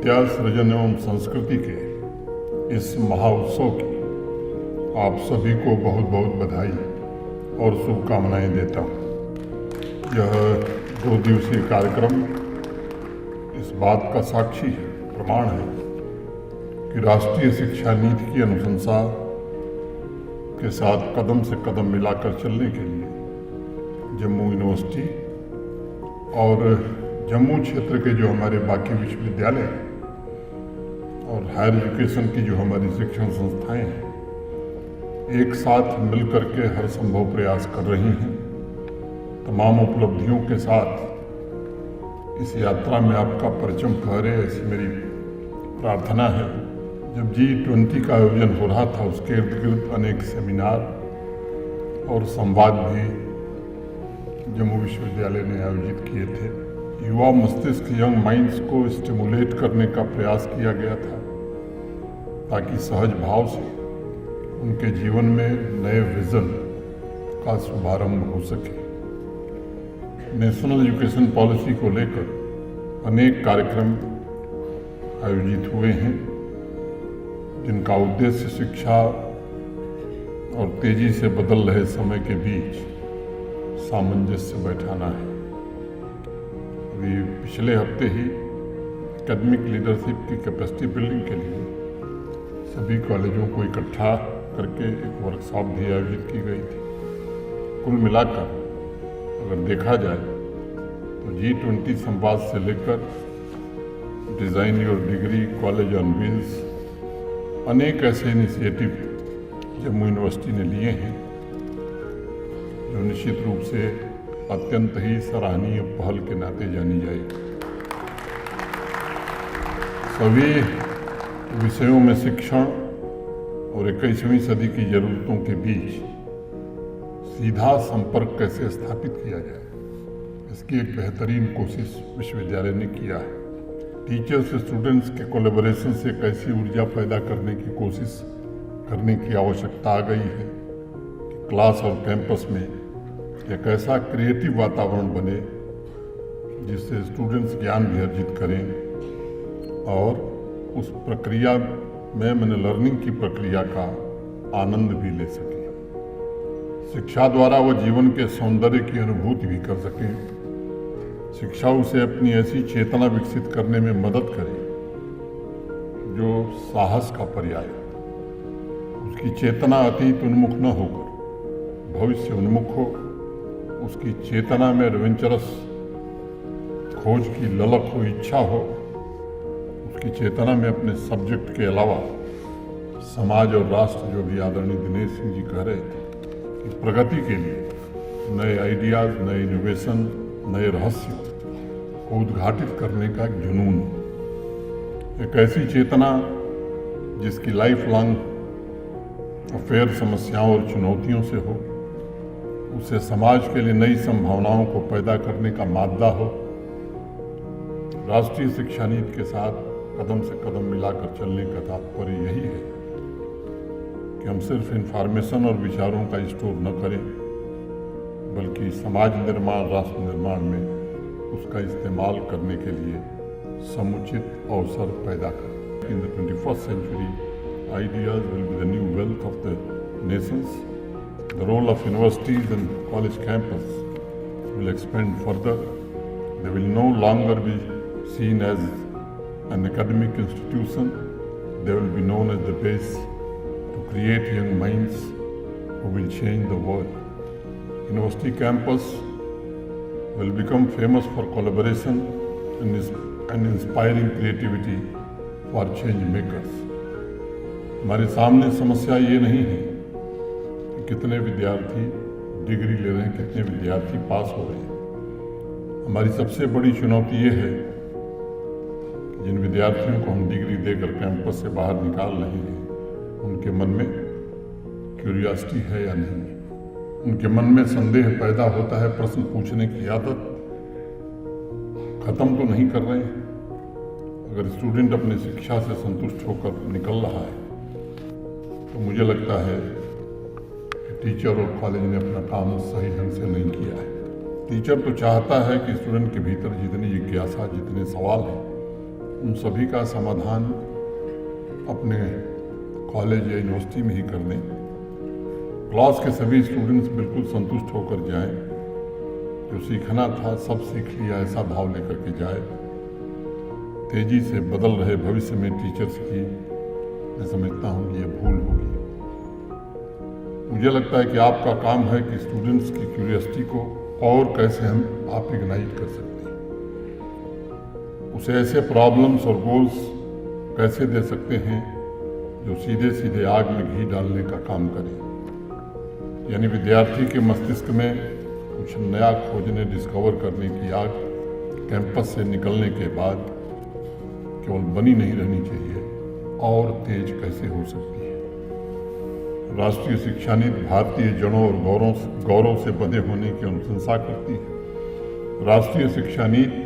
विद्या सृजन एवं संस्कृति के इस महाउत्सव की आप सभी को बहुत बहुत बधाई और शुभकामनाएं देता हूँ। यह 2 दिवसीय कार्यक्रम इस बात का साक्षी है, प्रमाण है कि राष्ट्रीय शिक्षा नीति की अनुशंसा के साथ कदम से कदम मिलाकर चलने के लिए जम्मू यूनिवर्सिटी और जम्मू क्षेत्र के जो हमारे बाकी विश्वविद्यालय हैं और हायर एजुकेशन की जो हमारी शिक्षण संस्थाएं हैं, एक साथ मिलकर के हर संभव प्रयास कर रही हैं। तमाम उपलब्धियों के साथ इस यात्रा में आपका परचम फहरे, ऐसी मेरी प्रार्थना है। जब G20 का आयोजन हो रहा था, उसके इर्द गिर्द अनेक सेमिनार और संवाद भी जम्मू विश्वविद्यालय ने आयोजित किए थे। युवा मस्तिष्क, यंग माइंड्स को स्टिमुलेट करने का प्रयास किया गया था ताकि सहज भाव से उनके जीवन में नए विजन का शुभारंभ हो सके। नेशनल एजुकेशन पॉलिसी को लेकर अनेक कार्यक्रम आयोजित हुए हैं, जिनका उद्देश्य शिक्षा और तेजी से बदल रहे समय के बीच सामंजस्य बैठाना है। अभी पिछले हफ्ते ही एकेडमिक लीडरशिप की कैपेसिटी बिल्डिंग के लिए सभी कॉलेजों को इकट्ठा करके एक वर्कशॉप भी आयोजित की गई थी। कुल मिलाकर अगर देखा जाए तो G20 संवाद से लेकर design your degree, college on wheels, अनेक ऐसे इनिशिएटिव जम्मू यूनिवर्सिटी ने लिए हैं जो निश्चित रूप से अत्यंत ही सराहनीय पहल के नाते जानी जाएगी। सभी विषयों में शिक्षण और 21वीं सदी की जरूरतों के बीच सीधा संपर्क कैसे स्थापित किया जाए, इसकी एक बेहतरीन कोशिश विश्वविद्यालय ने किया है। टीचर्स स्टूडेंट्स के कोलैबोरेशन से कैसी ऊर्जा पैदा करने की कोशिश करने की आवश्यकता आ गई है कि क्लास और कैंपस में एक ऐसा क्रिएटिव वातावरण बने जिससे स्टूडेंट्स ज्ञान भी अर्जित करें और उस प्रक्रिया में लर्निंग की प्रक्रिया का आनंद भी ले सकें। शिक्षा द्वारा वो जीवन के सौंदर्य की अनुभूति भी कर सकें। शिक्षा उसे अपनी ऐसी चेतना विकसित करने में मदद करे जो साहस का पर्याय हो। उसकी चेतना अतीत उन्मुख न होकर भविष्य उन्मुख हो। उसकी चेतना में एडवेंचरस खोज की ललक हो, इच्छा हो। उसकी चेतना में अपने सब्जेक्ट के अलावा समाज और राष्ट्र, जो भी आदरणीय दिनेश सिंह जी कह रहे थे, कि प्रगति के लिए नए आइडियाज़, नए इनोवेशन, नए रहस्य को उद्घाटित करने का एक जुनून, एक ऐसी चेतना जिसकी लाइफ लॉन्ग अफेयर समस्याओं और चुनौतियों से हो, उसे समाज के लिए नई संभावनाओं को पैदा करने का मादा हो। राष्ट्रीय शिक्षा नीति के साथ कदम से कदम मिलाकर चलने का तात्पर्य यही है कि हम सिर्फ इंफॉर्मेशन और विचारों का स्टोर न करें, बल्कि समाज निर्माण, राष्ट्र निर्माण में उसका इस्तेमाल करने के लिए समुचित अवसर पैदा करें। In the 21st century, ideas will be the new wealth of the nations. The role of universities and college campus will expand further. They will no longer be seen as an academic institution. They will be known as the base to create young minds who will change the world. University campus will become famous for collaboration and inspiring creativity for change makers. हमारे सामने समस्या ये नहीं है कितने विद्यार्थी degree ले रहे हैं, कितने विद्यार्थी पास हो रहे हैं। हमारी सबसे बड़ी चुनौती ये है कि जिन विद्यार्थियों को हम डिग्री देकर कैंपस से बाहर निकाल रहे हैं, उनके मन में क्यूरियोसिटी है या नहीं। उनके मन में संदेह पैदा होता है, प्रश्न पूछने की आदत खत्म तो नहीं कर रहे हैं। अगर स्टूडेंट अपनी शिक्षा से संतुष्ट होकर निकल रहा है तो मुझे लगता है टीचर और कॉलेज ने अपना काम सही ढंग से नहीं किया है। टीचर तो चाहता है कि स्टूडेंट के भीतर जितनी जिज्ञासा, जितने सवाल हैं, उन सभी का समाधान अपने कॉलेज या यूनिवर्सिटी में ही कर लें। क्लास के सभी स्टूडेंट्स बिल्कुल संतुष्ट होकर जाएं, जो सीखना था सब सीख लिया ऐसा भाव लेकर के जाए। तेजी से बदल रहे भविष्य में टीचर्स की मैं समझता हूँ ये भूल होगी। मुझे लगता है कि आपका काम है कि स्टूडेंट्स की क्यूरियोसिटी को और कैसे आप इग्नाइट कर सकते हैं, उसे ऐसे प्रॉब्लम्स और गोल्स कैसे दे सकते हैं जो सीधे सीधे आग में घी डालने का काम करें। यानी विद्यार्थी के मस्तिष्क में कुछ नया खोजने डिस्कवर करने की आग कैंपस से निकलने के बाद केवल बनी नहीं रहनी चाहिए, और तेज कैसे हो सकती है। राष्ट्रीय शिक्षा नीति भारतीय जड़ों और गौरव से बंधे होने की अनुशंसा करती है। राष्ट्रीय शिक्षा नीति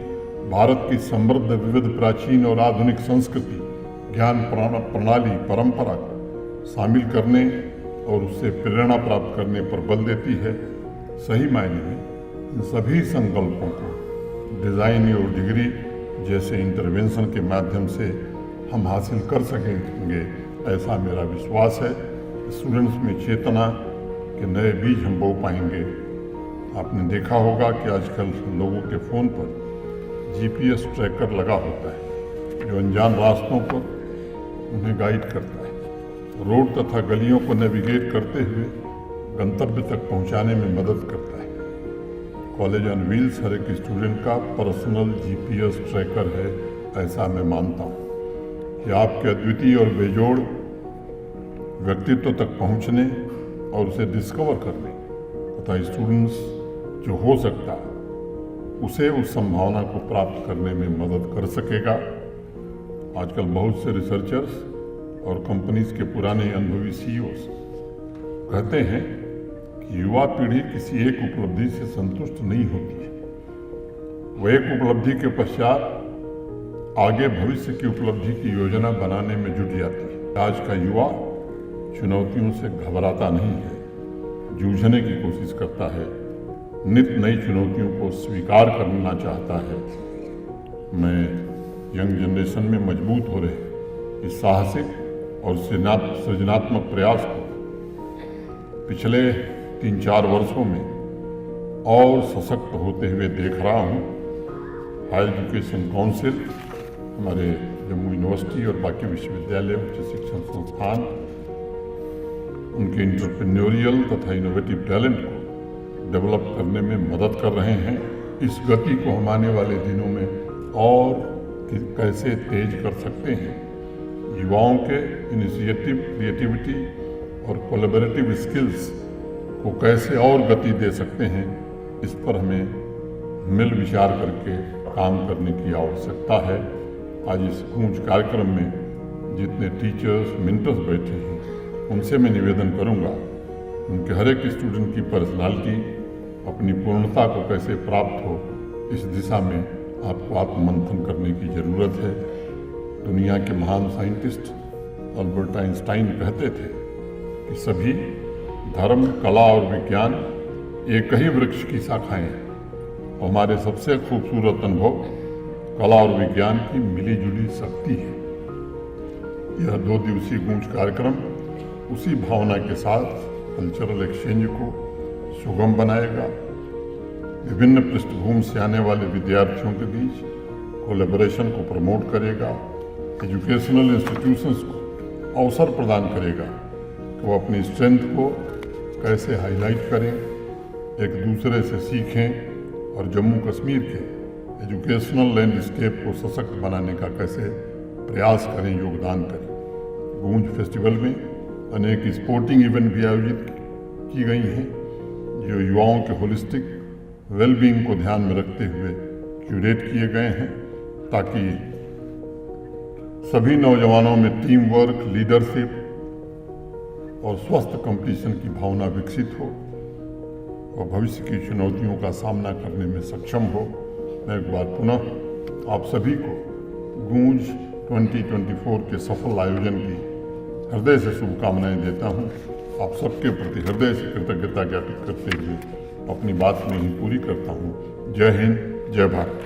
भारत की समृद्ध विविध प्राचीन और आधुनिक संस्कृति, ज्ञान प्रणाली, परंपरा को शामिल करने और उससे प्रेरणा प्राप्त करने पर बल देती है। सही मायने में इन सभी संकल्पों को डिज़ाइन और डिग्री जैसे इंटरवेंशन के माध्यम से हम हासिल कर सकेंगे, ऐसा मेरा विश्वास है। स्टूडेंट्स में चेतना के नए बीज हम बो पाएंगे। आपने देखा होगा कि आजकल लोगों के फ़ोन पर GPS ट्रैकर लगा होता है, जो अनजान रास्तों पर उन्हें गाइड करता है, रोड तथा गलियों को नेविगेट करते हुए गंतव्य तक पहुंचाने में मदद करता है। कॉलेज ऑन व्हील्स हर एक स्टूडेंट का पर्सनल GPS ट्रैकर है, ऐसा मैं मानता हूँ कि आपके अद्वितीय और बेजोड़ व्यक्तित्व तक पहुँचने और उसे डिस्कवर करने तथा स्टूडेंट्स जो हो सकता है उसे उस संभावना को प्राप्त करने में मदद कर सकेगा। आजकल बहुत से रिसर्चर्स और कंपनीज के पुराने अनुभवी CEOs कहते हैं कि युवा पीढ़ी किसी एक उपलब्धि से संतुष्ट नहीं होती है, वह एक उपलब्धि के पश्चात आगे भविष्य की उपलब्धि की योजना बनाने में जुट जाती है। आज का युवा चुनौतियों से घबराता नहीं है, जूझने की कोशिश करता है, नित्य नई चुनौतियों को स्वीकार करना चाहता है। मैं यंग जनरेशन में मजबूत हो रहे इस साहसिक और सृजनात्मक प्रयास को पिछले 3-4 वर्षों में और सशक्त होते हुए देख रहा हूँ। हायर एजुकेशन काउंसिल, हमारे जम्मू यूनिवर्सिटी और बाकी विश्वविद्यालय, उच्च शिक्षण संस्थान उनके इंटरप्रेन्योरियल तथा इनोवेटिव टैलेंट को डेवलप करने में मदद कर रहे हैं। इस गति को हम आने वाले दिनों में और कैसे तेज कर सकते हैं, युवाओं के इनिशिएटिव, क्रिएटिविटी और कोलैबोरेटिव स्किल्स को कैसे और गति दे सकते हैं, इस पर हमें मिल विचार करके काम करने की आवश्यकता है। आज इस गूंज कार्यक्रम में जितने टीचर्स, मेंटर्स बैठे हैं, उनसे मैं निवेदन करूंगा, उनके हर एक स्टूडेंट की पर्सनालिटी अपनी पूर्णता को कैसे प्राप्त हो, इस दिशा में आपको आत्ममंथन करने की ज़रूरत है। दुनिया के महान साइंटिस्ट अल्बर्ट आइंस्टाइन कहते थे कि सभी धर्म, कला और विज्ञान एक ही वृक्ष की शाखाएं हैं। हमारे सबसे खूबसूरत अनुभव कला और विज्ञान की मिलीजुली शक्ति है। यह 2 दिवसीय गूंज कार्यक्रम उसी भावना के साथ कल्चरल एक्सचेंज को सुगम बनाएगा, विभिन्न पृष्ठभूमि से आने वाले विद्यार्थियों के बीच कोलैबोरेशन को प्रमोट करेगा, एजुकेशनल इंस्टीट्यूशंस को अवसर प्रदान करेगा कि वो अपनी स्ट्रेंथ को कैसे हाईलाइट करें, एक दूसरे से सीखें और जम्मू कश्मीर के एजुकेशनल लैंडस्केप को सशक्त बनाने का कैसे प्रयास करें, योगदान करें। गूंज फेस्टिवल में अनेक स्पोर्टिंग इवेंट भी आयोजित की गई हैं, जो युवाओं के होलिस्टिक वेलबींग को ध्यान में रखते हुए क्यूरेट किए गए हैं, ताकि सभी नौजवानों में टीम वर्क, लीडरशिप और स्वस्थ कंपटीशन की भावना विकसित हो और भविष्य की चुनौतियों का सामना करने में सक्षम हो। मैं एक बार पुनः आप सभी को गूंज 2024 के सफल आयोजन की हृदय से शुभकामनाएं देता हूं। आप सबके प्रति हृदय से कृतज्ञता ज्ञापित करते हुए अपनी बात में ही पूरी करता हूं। जय हिंद, जय भारत।